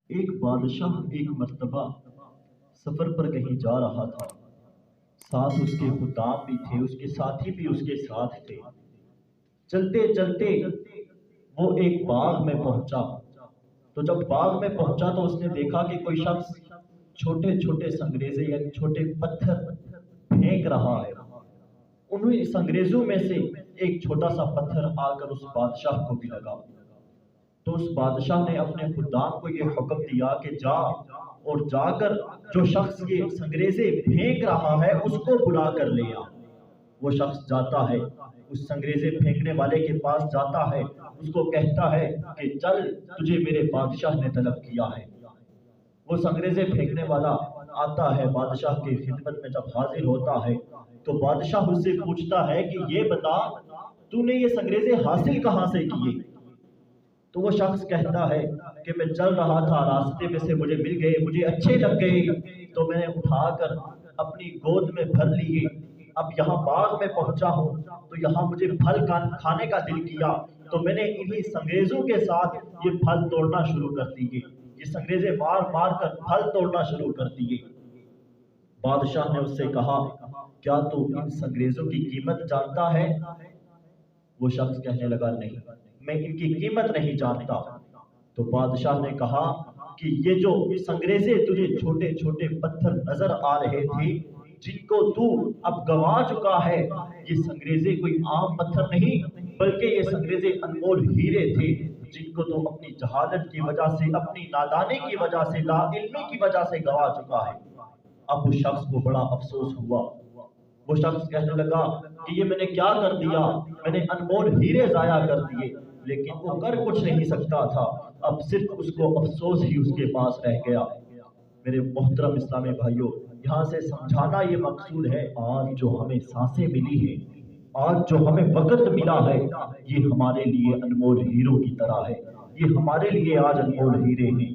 ایک بادشاہ ایک مرتبہ سفر پر کہیں جا رہا تھا۔ ساتھ اس کے خدام بھی تھے، اس کے ساتھی بھی اس کے ساتھ تھے۔ چلتے چلتے وہ ایک باغ میں پہنچا۔ تو جب باغ میں پہنچا تو اس نے دیکھا کہ کوئی شخص چھوٹے چھوٹے سنگریزے یعنی چھوٹے پتھر پھینک رہا ہے۔ انہیں سنگریزوں میں سے ایک چھوٹا سا پتھر آ کر اس بادشاہ کو بھی لگا۔ تو اس بادشاہ نے اپنے خدام کو یہ حکم دیا کہ جا اور جا کر جو شخص یہ سنگریزے پھینک رہا ہے اس کو بلا کر لے آ۔ وہ شخص جاتا ہے، اس سنگریزے پھینکنے والے کے پاس جاتا ہے، اس کو کہتا ہے کہ چل تجھے میرے بادشاہ نے طلب کیا ہے۔ وہ سنگریزے پھینکنے والا آتا ہے، بادشاہ کی خدمت میں جب حاضر ہوتا ہے تو بادشاہ اس سے پوچھتا ہے کہ یہ بتا تو نے یہ سنگریزے حاصل کہاں سے کیے؟ تو وہ شخص کہتا ہے کہ میں چل رہا تھا، راستے میں سے مجھے مل گئے، مجھے اچھے لگ گئے تو میں نے اٹھا کر اپنی گود میں بھر لیے۔ اب یہاں باغ میں پہنچا ہوں تو یہاں مجھے پھل کھانے کا دل کیا تو میں نے انہی سنگریزوں کے ساتھ یہ پھل توڑنا شروع کر دیے، یہ سنگریزے مار مار کر پھل توڑنا شروع کر دیے۔ بادشاہ نے اس سے کہا کیا تو ان سنگریزوں کی قیمت جانتا ہے؟ وہ شخص کہنے لگا نہیں، میں ان کی قیمت نہیں جانتا۔ تو بادشاہ نے کہا کہ یہ جو سنگریزے تجھے چھوٹے چھوٹے پتھر نظر آ رہے تھے جن کو تو اب گوا چکا ہے، یہ سنگریزے کوئی عام پتھر نہیں بلکہ یہ سنگریزے انمول ہیرے تھے جن کو تو اپنی جہالت کی وجہ سے، اپنی نادانی کی وجہ سے، لا علمی کی وجہ سے گوا چکا ہے۔ اب اس شخص کو بڑا افسوس ہوا۔ وہ شخص کہنے لگا کہ یہ میں نے کیا کر دیا، میں نے انمول ہیرے ضائع کر دیے، لیکن وہ کر کچھ نہیں سکتا تھا، اب صرف اس کو افسوس ہی اس کے پاس رہ گیا۔ میرے محترم اسلامی بھائیوں، یہاں سے سمجھانا یہ مقصود ہے آج جو ہمیں سانسیں ملی ہیں، آج جو ہمیں وقت ملا ہے، یہ ہمارے لیے انمول ہیروں کی طرح ہے، یہ ہمارے لیے آج انمول ہیرے ہیں۔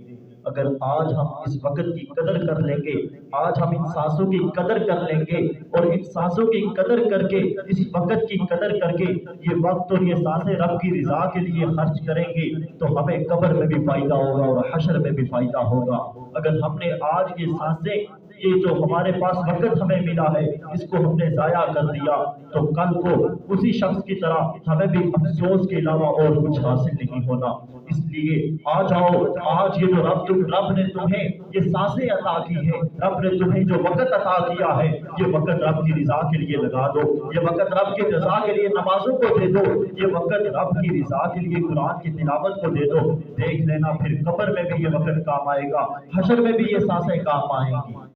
اگر آج ہم اس وقت کی قدر کر لیں گے، آج ہم ان سانسوں کی قدر کر لیں گے اور ان سانسوں کی قدر کر کے، اس وقت کی قدر کر کے یہ وقت اور یہ سانسیں رب کی رضا کے لیے خرچ کریں گے تو ہمیں قبر میں بھی فائدہ ہوگا اور حشر میں بھی فائدہ ہوگا۔ اگر ہم نے آج یہ سانسیں، یہ جو ہمارے پاس وقت ہمیں ملا ہے، اس کو ہم نے ضائع کر دیا تو کل کو اسی شخص کی طرح ہمیں بھی افسوس کے علاوہ اور کچھ حاصل نہیں ہونا۔ اس لیے آ جاؤ، آج یہ جو رب نے تمہیں یہ سانسیں عطا کی ہے، رب نے تمہیں جو وقت عطا کیا ہے، یہ وقت رب کی رضا کے لیے لگا دو، یہ وقت رب کی رضا کے لیے نمازوں کو دے دو، یہ وقت رب کی رضا کے لیے قرآن کی تلاوت کو دے دو۔ دیکھ لینا پھر قبر میں بھی یہ وقت کام آئے گا، حشر میں بھی یہ سانسیں کام آئیں گی۔